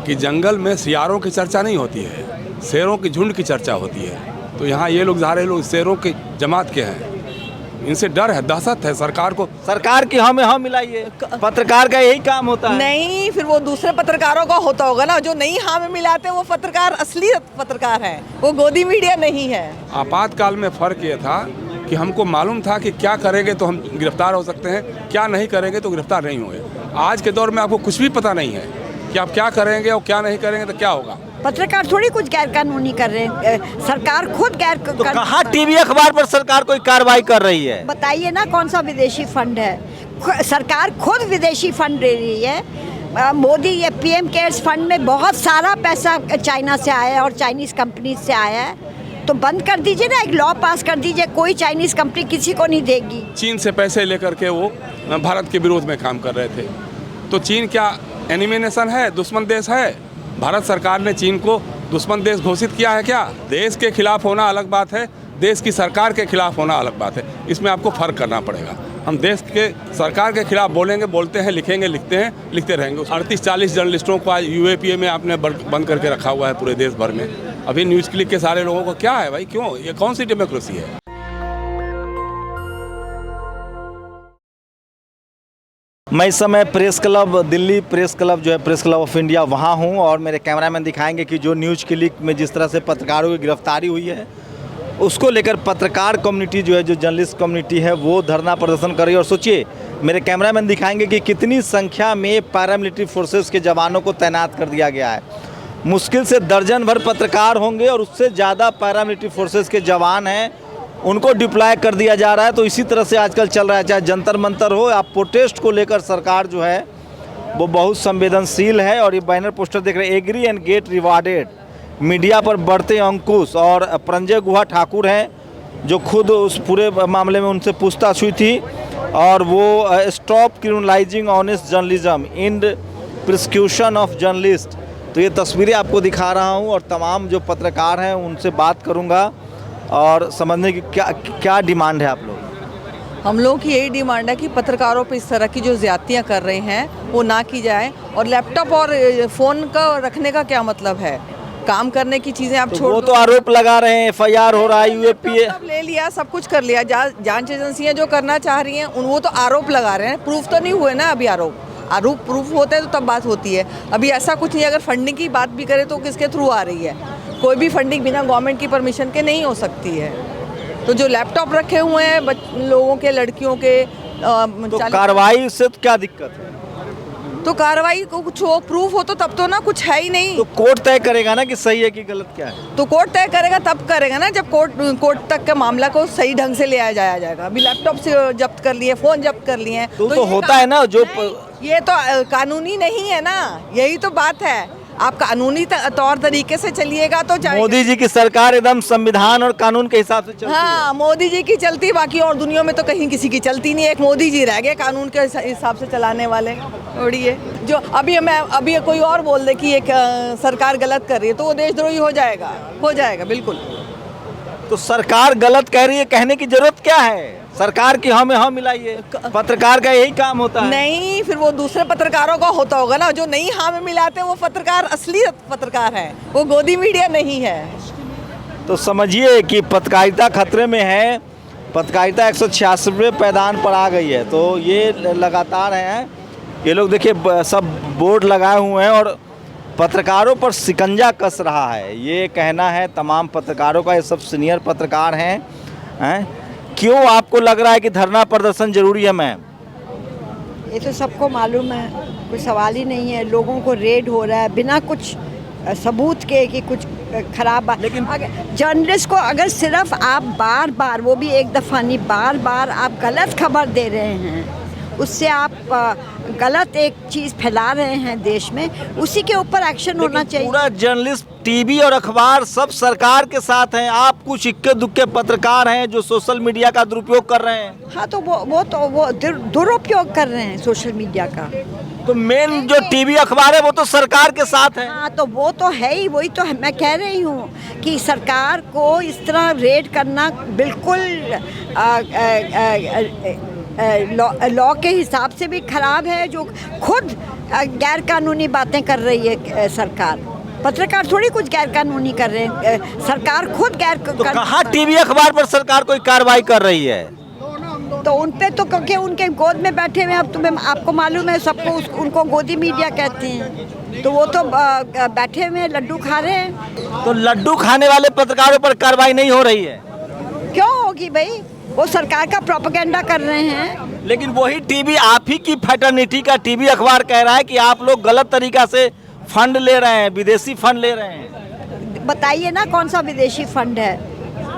कि जंगल में सियारों की चर्चा नहीं होती है, शेरों की झुंड की चर्चा होती है। तो यहाँ ये लोग सारे लोग शेरों की जमात के हैं, इनसे डर है, दहशत है सरकार को। सरकार की हमें हम मिलाइए, पत्रकार का यही काम होता है। नहीं, फिर वो दूसरे पत्रकारों का होता होगा ना, जो नहीं हाँ में मिलाते वो पत्रकार असली पत्रकार है, वो गोदी मीडिया नहीं है। आपातकाल में फ़र्क ये था कि हमको मालूम था कि क्या करेंगे तो हम गिरफ्तार हो सकते हैं, क्या नहीं करेंगे तो गिरफ्तार नहीं होंगे। आज के दौर में आपको कुछ भी पता नहीं है कि आप क्या करेंगे और क्या नहीं करेंगे तो क्या होगा। पत्रकार थोड़ी कुछ गैर कानूनी कर रहे हैं, सरकार खुद तो कहाँ टीवी अखबार पर सरकार कोई कार्रवाई कर रही है? बताइए ना कौन सा विदेशी फंड है। सरकार खुद विदेशी फंड दे रही है। मोदी ये पीएम केयर्स फंड में बहुत सारा पैसा चाइना से आया है और चाइनीज़ कंपनी से आया है। तो बंद कर दीजिए ना, एक लॉ पास कर दीजिए, कोई चाइनीज़ कंपनी किसी को नहीं देगी। चीन से पैसे लेकर के वो भारत के विरोध में काम कर रहे थे। तो चीन क्या एनिमी नेशन है, दुश्मन देश है? भारत सरकार ने चीन को दुश्मन देश घोषित किया है क्या? देश के खिलाफ होना अलग बात है, देश की सरकार के खिलाफ होना अलग बात है। इसमें आपको फ़र्क करना पड़ेगा। हम देश के सरकार के खिलाफ बोलेंगे, बोलते हैं, लिखेंगे, लिखते हैं, लिखते रहेंगे। 38-40 जर्नलिस्टों को आज यूएपीए में आपने बंद करके रखा हुआ है पूरे देश भर में। अभी न्यूज़ क्लिक के सारे लोगों को क्या है भाई, क्यों? ये कौन सी डेमोक्रेसी है? मैं इस समय press club Delhi press club जो है प्रेस क्लब ऑफ इंडिया वहाँ हूँ और मेरे कैमरामैन दिखाएंगे कि जो न्यूज़ क्लिक में जिस तरह से पत्रकारों की गिरफ्तारी हुई है उसको लेकर पत्रकार कम्युनिटी जो है, जो जर्नलिस्ट कम्युनिटी है, वो धरना प्रदर्शन कर रही है। और सोचिए, मेरे कैमरामैन दिखाएंगे कि कितनी संख्या में पैरामिलिट्री फोर्सेस के जवानों को तैनात कर दिया गया है। मुश्किल से दर्जन भर पत्रकार होंगे और उससे ज़्यादा पैरामिलिट्री फोर्सेस के जवान हैं, उनको डिप्लॉय कर दिया जा रहा है। तो इसी तरह से आजकल चल रहा है, चाहे जंतर मंतर हो या प्रोटेस्ट को लेकर सरकार जो है वो बहुत संवेदनशील है। और ये बैनर पोस्टर देख रहे हैं, agree and get rewarded, media पर बढ़ते अंकुश। और प्रंजय गुहा ठाकुर हैं जो खुद उस पूरे मामले में उनसे पूछताछ हुई थी और वो stop criminalising honest journalism, and prosecution of journalist. तो ये तस्वीरें आपको दिखा रहा हूँ और तमाम जो पत्रकार हैं उनसे बात करूँगा और समझने की क्या डिमांड है आप लोग। हम लोगों की यही डिमांड है कि पत्रकारों पे इस तरह की जो ज़्यादतियाँ कर रहे हैं वो ना की जाए। और लैपटॉप और फ़ोन का रखने का क्या मतलब है? काम करने की चीज़ें आप छोड़ वो तो आरोप लगा रहे हैं, एफआईआर हो रहा है, यूएपीए ले लिया, सब कुछ कर लिया। जांच एजेंसियाँ जो करना चाह रही हैं वो तो आरोप लगा रहे हैं, प्रूफ तो नहीं हुए ना अभी। आरोप प्रूफ होते हैं तो तब बात होती है। अभी ऐसा कुछ नहीं। अगर फंडिंग की बात भी करें तो किसके थ्रू आ रही है? कोई भी फंडिंग बिना गवर्नमेंट की परमिशन के नहीं हो सकती है। तो जो लैपटॉप रखे हुए हैं लोगों के, लड़कियों के, तो कार्रवाई से तो क्या दिक्कत है? तो कार्रवाई को कुछ हो, प्रूफ हो तो तब तो ना, कुछ है ही नहीं। तो कोर्ट तय करेगा ना कि सही है कि गलत क्या है। तो कोर्ट तय करेगा, तब करेगा ना जब कोर्ट तक के मामला को सही ढंग से ले आया जाएगा। अभी लैपटॉप से जब्त कर लिए, फ़ोन जब्त कर लिए हैं तो होता है ना जो ये तो कानूनी नहीं है ना, यही तो बात है। आप कानूनी तौर तरीके से चलिएगा तो मोदी जी की सरकार एकदम संविधान और कानून के हिसाब से चलती है। हाँ, मोदी जी की चलती, बाकी और दुनिया में तो कहीं किसी की चलती नहीं है। एक मोदी जी रह गए कानून के हिसाब से चलाने वाले। छोड़िए, जो अभी कोई और बोल दे कि एक सरकार गलत कर रही है तो वो देशद्रोही हो जाएगा बिल्कुल। तो सरकार गलत कह रही है, कहने की जरूरत क्या है? सरकार की हमें हम मिलाइए, पत्रकार का यही काम होता है। नहीं, फिर वो दूसरे पत्रकारों का होता होगा ना, जो नहीं हाँ में मिलाते वो पत्रकार असली पत्रकार है, वो गोदी मीडिया नहीं है। तो समझिए कि पत्रकारिता खतरे में है। पत्रकारिता 186वें पैदान पर आ गई है। तो ये लगातार हैं, ये लोग देखिए सब बोर्ड लगाए हुए हैं और पत्रकारों पर शिकंजा कस रहा है, ये कहना है तमाम पत्रकारों का। ये सब सीनियर पत्रकार हैं। क्यों आपको लग रहा है कि धरना प्रदर्शन जरूरी है मैम? ये तो सबको मालूम है, कोई सवाल ही नहीं है। लोगों को रेड हो रहा है बिना कुछ सबूत के कि कुछ खराब बात। लेकिन जर्नलिस्ट को अगर सिर्फ आप बार बार, वो भी एक दफ़ा नहीं, बार बार आप गलत खबर दे रहे हैं, उससे आप गलत एक चीज़ फैला रहे हैं देश में, उसी के ऊपर एक्शन होना चाहिए। पूरा जर्नलिस्ट, टीवी और अखबार सब सरकार के साथ हैं। आप कुछ इक्के दुक्के पत्रकार हैं जो सोशल मीडिया का दुरुपयोग कर रहे हैं। हाँ, तो वो दुरुपयोग कर रहे हैं सोशल मीडिया का। तो मेन जो टीवी अखबार है वो तो सरकार के साथ है। हाँ, तो वो तो है ही, वही तो मैं कह रही हूँ कि सरकार को इस तरह रेड करना बिल्कुल लॉ के हिसाब से भी खराब है, जो खुद गैर कानूनी बातें कर रही है सरकार। पत्रकार थोड़ी कुछ गैर कानूनी कर रहे हैं, सरकार खुद तो कहाँ टीवी अखबार पर सरकार कोई कार्रवाई कर रही है? तो उन पे तो क्योंकि उनके गोद में बैठे हुए हैं, अब आपको मालूम है सबको, उनको गोदी मीडिया कहते हैं, तो वो तो बैठे हुए हैं, लड्डू खा रहे हैं। तो लड्डू खाने वाले पत्रकारों पर कार्रवाई नहीं हो रही है? क्यों होगी भाई, वो सरकार का प्रोपेगेंडा कर रहे हैं। लेकिन वही टीवी, आप ही की फैटर्निटी का टीवी अखबार कह रहा है कि आप लोग गलत तरीका से फंड ले रहे हैं, विदेशी फंड ले रहे हैं। बताइए ना कौन सा विदेशी फंड है?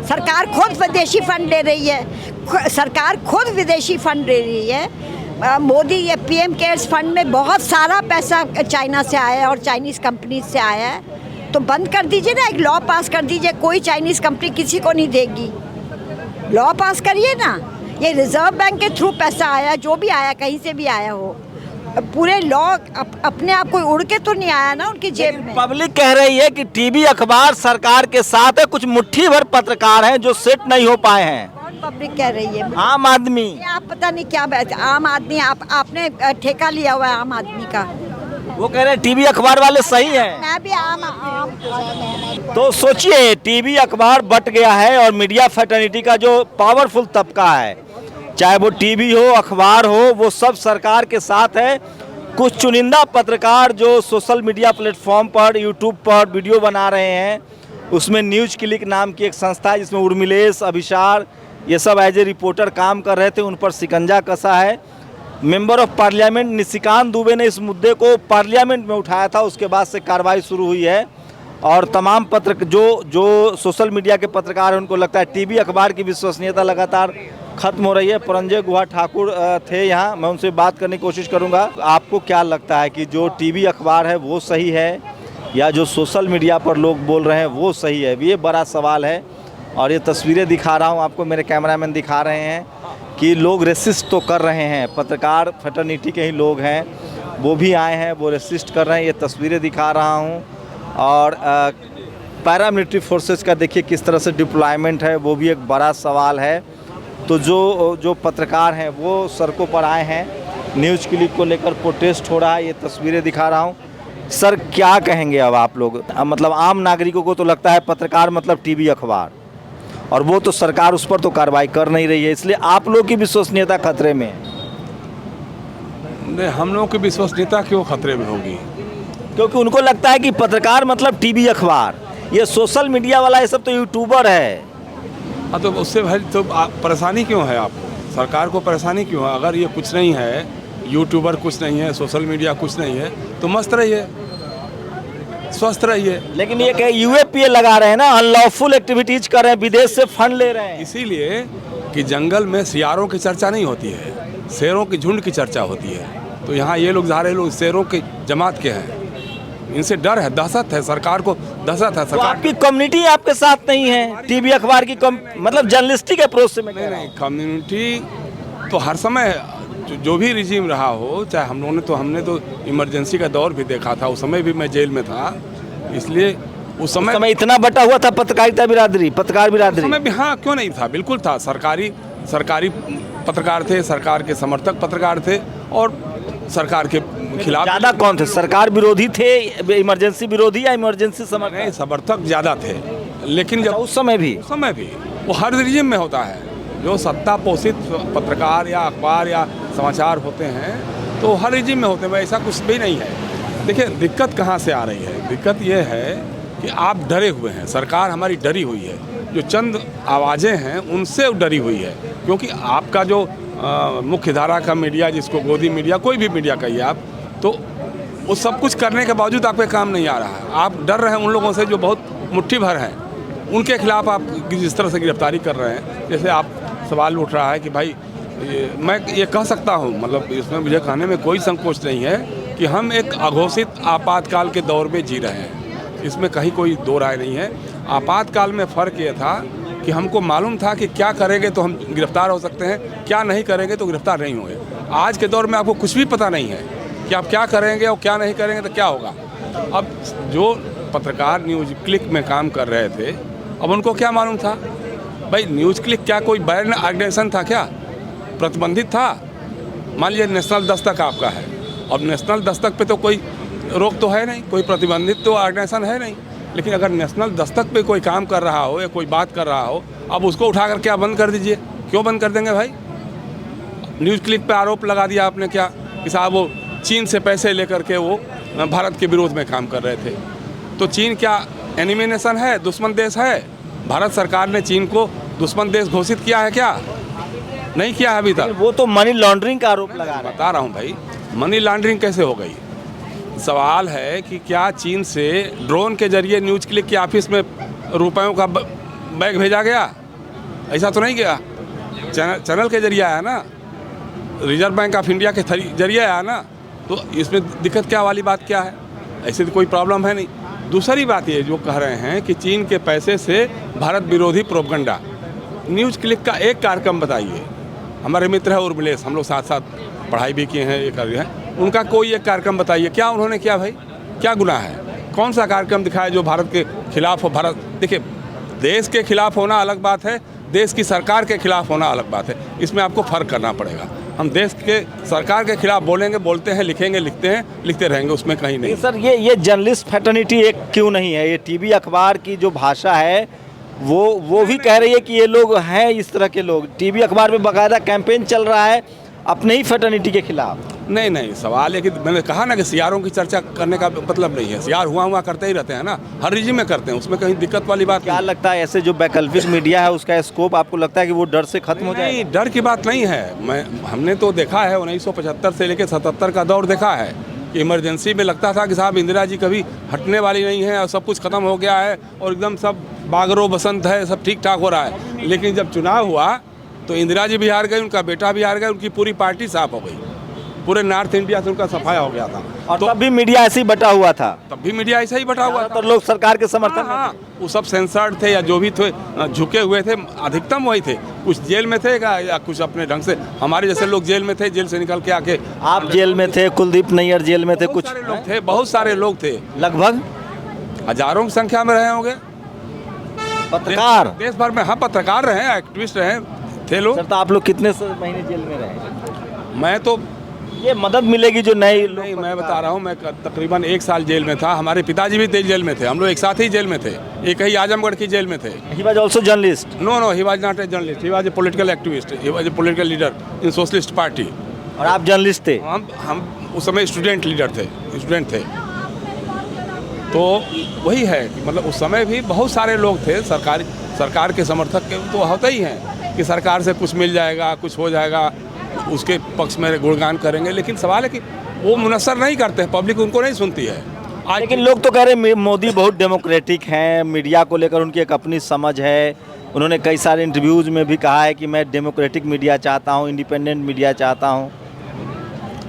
सरकार खुद विदेशी फंड ले रही है, सरकार खुद विदेशी फंड ले रही है। मोदी ये पीएम केयर्स फंड में बहुत सारा पैसा चाइना से आया है और चाइनीज़ कंपनी से आया है, तो बंद कर दीजिए ना, एक लॉ पास कर दीजिए, कोई चाइनीज़ कंपनी किसी को नहीं देगी। लॉ पास करिए ना, ये रिजर्व बैंक के थ्रू पैसा आया, जो भी आया कहीं से भी आया हो, पूरे लॉ अपने आप को उड़ के तो नहीं आया ना उनकी जेब में। पब्लिक कह रही है कि टीवी अखबार सरकार के साथ है, कुछ मुट्ठी भर पत्रकार हैं जो सेट नहीं हो पाए हैं। कौन पब्लिक कह रही है? आम आदमी। आप पता नहीं क्या बात, आम आदमी आपने ठेका लिया हुआ है आम आदमी का। वो कह रहे हैं टीवी अखबार वाले सही हैं। मैं भी आम तो सोचिए, टीवी अखबार बट गया है और मीडिया फैटर्निटी का जो पावरफुल तबका है, चाहे वो टीवी हो, अखबार हो, वो सब सरकार के साथ है। कुछ चुनिंदा पत्रकार जो सोशल मीडिया प्लेटफॉर्म पर, यूट्यूब पर वीडियो बना रहे हैं, उसमें न्यूज क्लिक नाम की एक संस्था है जिसमें उर्मिलेश, अभिसार, ये सब एज ए रिपोर्टर काम कर रहे थे, उन पर शिकंजा कसा है। Member of parliament Nishikant Dubey ने इस मुद्दे को पार्लियामेंट में उठाया था, उसके बाद से कार्रवाई शुरू हुई है और तमाम जो सोशल मीडिया के पत्रकार हैं उनको लगता है टीवी अखबार की विश्वसनीयता लगातार खत्म हो रही है। परंजय गुहा ठाकुर थे यहाँ, मैं उनसे बात करने की कोशिश करूँगा। आपको क्या लगता है कि जो टीवी अखबार है वो सही है या जो सोशल मीडिया पर लोग बोल रहे हैं वो सही है? ये बड़ा सवाल है और ये तस्वीरें दिखा रहा हूँ आपको, मेरे कैमरामैन दिखा रहे हैं कि लोग रेसिस्ट तो कर रहे हैं, पत्रकार फैटर्निटी के ही लोग हैं, वो भी आए हैं, वो रेसिस्ट कर रहे हैं। ये तस्वीरें दिखा रहा हूँ और पैरामिलिट्री फोर्सेस का देखिए किस तरह से डिप्लॉयमेंट है, वो भी एक बड़ा सवाल है। तो जो पत्रकार हैं वो सड़कों पर आए हैं, न्यूज़ क्लिक को लेकर प्रोटेस्ट हो रहा है, ये तस्वीरें दिखा रहा हूँ। सर क्या कहेंगे अब आप लोग? मतलब आम नागरिकों को तो लगता है पत्रकार मतलब टीवी अखबार, और वो तो सरकार उस पर तो कार्रवाई कर नहीं रही है, इसलिए आप लोग की विश्वसनीयता खतरे में है। नहीं, हम लोगों की विश्वसनीयता क्यों खतरे में होगी? क्योंकि उनको लगता है कि पत्रकार मतलब टीवी अखबार, ये सोशल मीडिया वाला ये सब तो यूट्यूबर है। हाँ, तो उससे भाई तो परेशानी क्यों है आपको? सरकार को परेशानी क्यों है? अगर ये कुछ नहीं है, यूट्यूबर कुछ नहीं है, सोशल मीडिया कुछ नहीं है, तो मस्त रहिए, स्वस्थ रहिए। लेकिन ये कहे यूएपीए लगा रहे हैं ना, अनलॉफुल एक्टिविटीज कर रहे हैं, विदेश से फंड ले रहे हैं। इसीलिए कि जंगल में सियारों की चर्चा नहीं होती है, शेरों की झुंड की चर्चा होती है। तो यहाँ ये लोग सारे लोग शेरों की जमात के हैं, इनसे डर है, दहशत है, सरकार को दहशत है। तो आपकी कम्युनिटी आपके साथ नहीं है टीवी अखबार की मतलब जर्नलिस्टिक अप्रोच से? नहीं, कम्युनिटी तो हर समय जो भी रिजीम रहा हो, चाहे हमने तो इमरजेंसी का दौर भी देखा था, उस समय भी मैं जेल में था, इसलिए उस समय इतना बटा हुआ था पत्रकारिता बिरादरी, पत्रकार बिरादरी। उस समय भी हाँ, क्यों नहीं था, बिल्कुल था। सरकारी पत्रकार थे, सरकार के समर्थक पत्रकार थे और सरकार के खिलाफ ज़्यादा कौन थे? सरकार विरोधी थे, इमरजेंसी विरोधी या इमरजेंसी समर्थक? समर्थक ज़्यादा थे। लेकिन जब उस समय भी वो हर रिजीम में होता है, जो सत्ता पोषित पत्रकार या अखबार या समाचार होते हैं तो हर रिजीम में होते हैं, ऐसा कुछ भी नहीं है। देखिए दिक्कत कहाँ से आ रही है? दिक्कत ये है कि आप डरे हुए हैं, सरकार हमारी डरी हुई है, जो चंद आवाज़ें हैं उनसे डरी हुई है, क्योंकि आपका जो मुख्य धारा का मीडिया, जिसको गोदी मीडिया, कोई भी मीडिया कहिए आप, तो वो सब कुछ करने के बावजूद आप पे काम नहीं आ रहा है। आप डर रहे हैं उन लोगों से जो बहुत मुट्ठी भर हैं, उनके खिलाफ आप जिस तरह से गिरफ्तारी कर रहे हैं। जैसे आप सवाल उठ रहा है कि भाई मैं ये कह सकता हूँ, मतलब इसमें मुझे कहने में कोई संकोच नहीं है कि हम एक अघोषित आपातकाल के दौर में जी रहे हैं, इसमें कहीं कोई दो राय नहीं है। आपातकाल में फ़र्क ये था कि हमको मालूम था कि क्या करेंगे तो हम गिरफ्तार हो सकते हैं, क्या नहीं करेंगे तो गिरफ्तार नहीं होंगे। आज के दौर में आपको कुछ भी पता नहीं है कि आप क्या करेंगे और क्या नहीं करेंगे तो क्या होगा। अब जो पत्रकार न्यूज़ क्लिक में काम कर रहे थे, अब उनको क्या मालूम था? भाई न्यूज़ क्लिक क्या कोई बैन ऑर्गेनाइजेशन था क्या? प्रतिबंधित था। मान लीजिए नेशनल दस्तक आपका है, अब नेशनल दस्तक पे तो कोई रोक तो है नहीं, कोई प्रतिबंधित तो ऑर्गेनाइजेशन है नहीं। लेकिन अगर नेशनल दस्तक पे कोई काम कर रहा हो या कोई बात कर रहा हो, अब उसको उठा कर क्या बंद कर दीजिए। क्यों बंद कर देंगे भाई? न्यूज़ क्लिक पे आरोप लगा दिया आपने क्या कि साहब वो चीन से पैसे लेकर के वो भारत के विरोध में काम कर रहे थे। तो चीन क्या एनिमी नेशन है, दुश्मन देश है? भारत सरकार ने चीन को दुश्मन देश घोषित किया है क्या? नहीं किया है अभी तक। वो तो मनी लॉन्ड्रिंग का आरोप लगा रहे हैं। बता रहा हूँ भाई, मनी लॉन्ड्रिंग कैसे हो गई? सवाल है कि क्या चीन से ड्रोन के जरिए न्यूज़ क्लिक के ऑफिस में रुपयों का बैग भेजा गया? ऐसा तो नहीं गया। चैनल के जरिए आया ना, रिजर्व बैंक ऑफ इंडिया के जरिए आया ना, तो इसमें दिक्कत क्या वाली बात क्या है? ऐसे तो कोई प्रॉब्लम है नहीं। दूसरी बात ये जो कह रहे हैं कि चीन के पैसे से भारत विरोधी प्रोपगंडा, न्यूज़ क्लिक का एक कार्यक्रम बताइए। हमारे मित्र है उर्मिलेश, हम लोग साथ साथ पढ़ाई भी किए हैं, ये कर रहे हैं, उनका कोई एक कार्यक्रम बताइए, क्या उन्होंने किया भाई? क्या गुनाह है? कौन सा कार्यक्रम दिखाया जो भारत के खिलाफ हो? भारत देखिए, देश के खिलाफ होना अलग बात है, देश की सरकार के खिलाफ होना अलग बात है। इसमें आपको फ़र्क करना पड़ेगा। हम देश के सरकार के खिलाफ बोलेंगे, बोलते हैं, लिखेंगे, लिखते हैं, लिखते रहेंगे, उसमें कहीं नहीं। सर ये जर्नलिस्ट फ्रेटर्निटी एक क्यों नहीं है? ये टीवी अखबार की जो भाषा है वो भी कह रही है कि ये लोग हैं इस तरह के लोग। टीवी अखबार में बाकायदा कैंपेन चल रहा है अपने ही फ्रेटर्निटी के खिलाफ। नहीं, सवाल है कि मैंने कहा ना कि सीआरों की चर्चा करने का मतलब नहीं है। सीआर हुआ करते ही रहते हैं ना, हर रिजिम में करते हैं, उसमें कहीं दिक्कत वाली बात क्या लगता है ऐसे जो वैकल्पिक मीडिया है उसका स्कोप आपको लगता है कि वो डर से खत्म हो जाए? नहीं, डर की बात नहीं है। हमने तो देखा है 1975 से लेकर 77 का दौर देखा है कि इमरजेंसी में लगता था कि साहब इंदिरा जी कभी हटने वाली नहीं है और सब कुछ खत्म हो गया है और एकदम सब बागरो बसंत है, सब ठीक ठाक हो रहा है। लेकिन जब चुनाव हुआ तो इंदिरा जी भी हार गई, उनका बेटा भी हार गया, उनकी पूरी पार्टी साफ हो गई, पूरे नॉर्थ इंडिया से उनका सफाया हो गया था। और तब भी मीडिया ऐसे ही बटा हुआ था। तब भी मीडिया ऐसा ही बटा हुआ था। तो लोग सरकार के समर्थन में हाँ, वो सब सेंसर्ड थे या जो भी थे, झुके हुए थे, अधिकतम वही थे। कुछ जेल में थे या कुछ अपने ढंग से, हमारे जैसे लोग जेल में थे, जेल से निकल के आके। आप जेल में थे, कुलदीप नैयर जेल में थे, कुछ सारे लोग थे, बहुत सारे लोग थे, लगभग हजारों की संख्या में रहे होंगे पत्रकार देश भर में। हाँ, पत्रकार रहे, एक्टिविस्ट रहे, थे लोग। सर तो आप लोग कितने महीने जेल में रहे? मैं तो ये मदद मिलेगी जो नए लोग? नहीं, मैं बता रहा हूँ, मैं तकरीबन 1 साल जेल में था। हमारे पिताजी भी जेल में थे, हम लोग एक साथ ही जेल में थे, एक ही आजमगढ़ की जेल में थे। He was also journalist? No, he was not a journalist, he was a political activist, he was a political leader in socialist party. और आप जर्नलिस्ट थे? हम उस समय स्टूडेंट लीडर थे, स्टूडेंट थे। तो वही है कि मतलब उस समय भी बहुत सारे लोग थे, सरकार के समर्थक के तो होते ही हैं कि सरकार से कुछ मिल जाएगा, कुछ हो जाएगा, उसके पक्ष में गुणगान करेंगे। लेकिन सवाल है कि वो मुनस्सर नहीं करते, पब्लिक उनको नहीं सुनती है। आज लेकिन लोग तो कह रहे हैं मोदी बहुत डेमोक्रेटिक हैं, मीडिया को लेकर उनकी एक अपनी समझ है। उन्होंने कई सारे इंटरव्यूज़ में भी कहा है कि मैं डेमोक्रेटिक मीडिया चाहता हूँ, इंडिपेंडेंट मीडिया चाहता हूँ।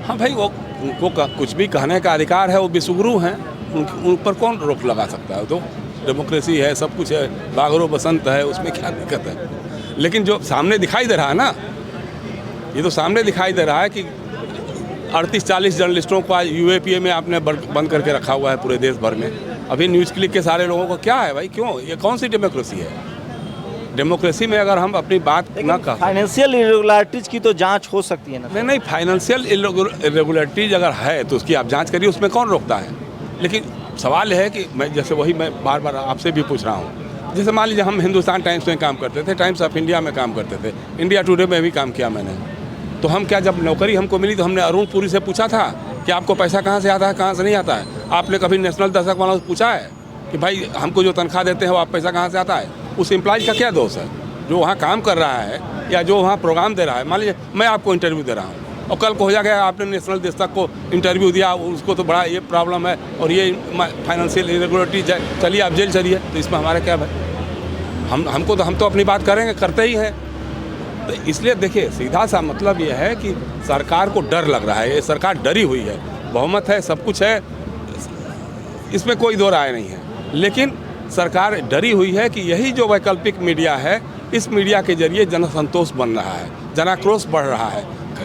हाँ भाई, वो उनको कुछ भी कहने का अधिकार है, वो विश्वगुरु हैं, उन पर कौन रोक लगा सकता है? तो डेमोक्रेसी है, सब कुछ है, बागरो बसंत है, उसमें क्या दिक्कत है? लेकिन जो सामने दिखाई दे रहा है ना, ये तो सामने दिखाई दे रहा है कि 38-40 जर्नलिस्टों को आज यूएपीए में आपने बंद करके रखा हुआ है पूरे देश भर में। अभी न्यूज़ क्लिक के सारे लोगों को क्या है भाई? क्यों? ये कौन सी डेमोक्रेसी है? डेमोक्रेसी में अगर हम अपनी बात ना कह, फाइनेंशियल इरेगुलरिटीज की तो जांच हो सकती है ना? नहीं, फाइनेंशियल इरेगुलरिटीज अगर है तो उसकी आप जांच करिए, उसमें कौन रोकता है? लेकिन सवाल है कि मैं बार बार आपसे भी पूछ रहा हूँ, जैसे मान लीजिए हम हिंदुस्तान टाइम्स में काम करते थे, टाइम्स ऑफ इंडिया में काम करते थे, इंडिया टुडे में भी काम किया मैंने। तो हम क्या, जब नौकरी हमको मिली तो हमने अरुण पुरी से पूछा था कि आपको पैसा कहाँ से आता है, कहाँ से नहीं आता है? आपने कभी नेशनल दस्तक वालों से पूछा है कि भाई हमको जो तनख्वाह देते हैं वो आप पैसा कहाँ से आता है? उस एम्प्लॉय का क्या दोष है जो वहाँ काम कर रहा है या जो वहाँ प्रोग्राम दे रहा है? मान लीजिए मैं आपको इंटरव्यू दे रहा हूँ और कल को हो जाएगा आपने नेशनल दस्तक को इंटरव्यू दिया, उसको तो बड़ा ये प्रॉब्लम है और ये फाइनेंशियल इरेगुलरिटीज है, चलिए आप जेल चलिए, तो इसमें हमारा क्या है? हम तो अपनी बात करेंगे, करते ही हैं। तो इसलिए देखिए, सीधा सा मतलब ये है कि सरकार को डर लग रहा है, ये सरकार डरी हुई है, बहुमत है, सब कुछ है, इसमें कोई दो राय नहीं है। लेकिन सरकार डरी हुई है कि यही जो वैकल्पिक मीडिया है, इस मीडिया के जरिए जनसंतोष बन रहा है, जनाक्रोश बढ़ रहा है।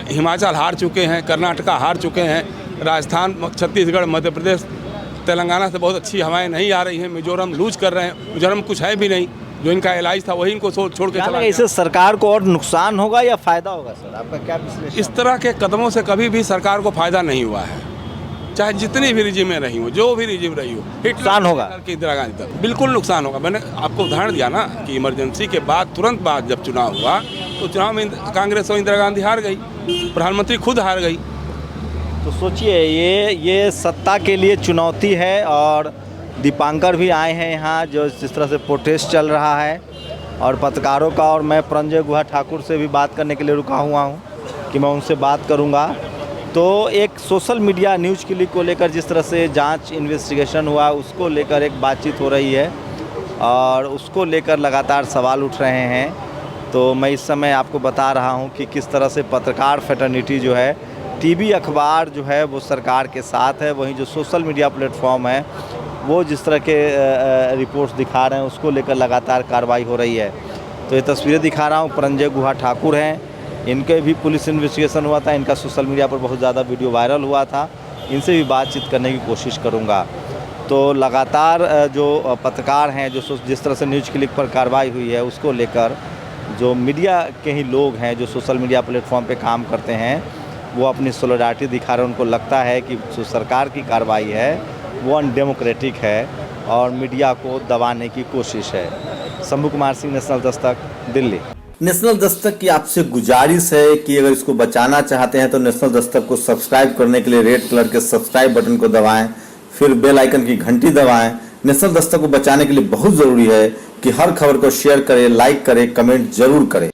हिमाचल हार चुके हैं, कर्नाटका हार चुके हैं, राजस्थान, छत्तीसगढ़, मध्य प्रदेश, तेलंगाना से बहुत अच्छी हवाएं नहीं आ रही हैं, मिजोरम लूज कर रहे हैं, मिजोरम कुछ है भी नहीं, जो इनका इलाज था वही इनको छोड़ के क्या चला लगा गया। इससे सरकार को और नुकसान होगा या फायदा होगा सर, आपका क्या विश्लेषण? इस तरह के कदमों से कभी भी सरकार को फायदा नहीं हुआ है, चाहे जितनी भी रिजिमें रही हो, जो भी रिजिम रही हो। नुकसान होगा। कि इंदिरा गांधी तक बिल्कुल नुकसान होगा। मैंने आपको उदाहरण दिया ना कि इमरजेंसी के बाद तुरंत बाद जब चुनाव हुआ तो चुनाव में कांग्रेस और इंदिरा गांधी हार गई, प्रधानमंत्री खुद हार गई। तो सोचिए ये सत्ता के लिए चुनौती है और दीपांकर भी आए हैं यहाँ, जो जिस तरह से प्रोटेस्ट चल रहा है और पत्रकारों का, और मैं परंजय गुहा ठाकुर से भी बात करने के लिए रुका हुआ हूँ कि मैं उनसे बात करूँगा। तो एक सोशल मीडिया न्यूज़ क्लिक को लेकर जिस तरह से जांच इन्वेस्टिगेशन हुआ उसको लेकर एक बातचीत हो रही है और उसको लेकर लगातार सवाल उठ रहे हैं। तो मैं इस समय आपको बता रहा हूं कि किस तरह से पत्रकार फ्रेटर्निटी जो है, टीवी अखबार जो है वो सरकार के साथ है, वहीं जो सोशल मीडिया प्लेटफॉर्म है वो जिस तरह के रिपोर्ट्स दिखा रहे हैं उसको लेकर लगातार कार्रवाई हो रही है। तो ये तस्वीरें दिखा रहा हूँ, परंजय गुहा ठाकुर हैं, इनके भी पुलिस इन्वेस्टिगेशन हुआ था, इनका सोशल मीडिया पर बहुत ज़्यादा वीडियो वायरल हुआ था, इनसे भी बातचीत करने की कोशिश करूँगा। तो लगातार जो पत्रकार हैं, जो जिस तरह से न्यूज़ क्लिक पर कार्रवाई हुई है उसको लेकर जो मीडिया के ही लोग हैं जो सोशल मीडिया प्लेटफॉर्म पे काम करते हैं वो अपनी सोलिडारिटी दिखा रहे हैं। उनको लगता है कि जो सरकार की कार्रवाई है वो अनडेमोक्रेटिक है और मीडिया को दबाने की कोशिश है। शंभू कुमार सिंह, नेशनल दस्तक, दिल्ली। नेशनल दस्तक की आपसे गुजारिश है कि अगर इसको बचाना चाहते हैं तो नेशनल दस्तक को सब्सक्राइब करने के लिए रेड कलर के सब्सक्राइब बटन को दबाएं, फिर बेल आइकन की घंटी दबाएं। नेशनल दस्तक को बचाने के लिए बहुत जरूरी है कि हर खबर को शेयर करें, लाइक करें, कमेंट जरूर करें।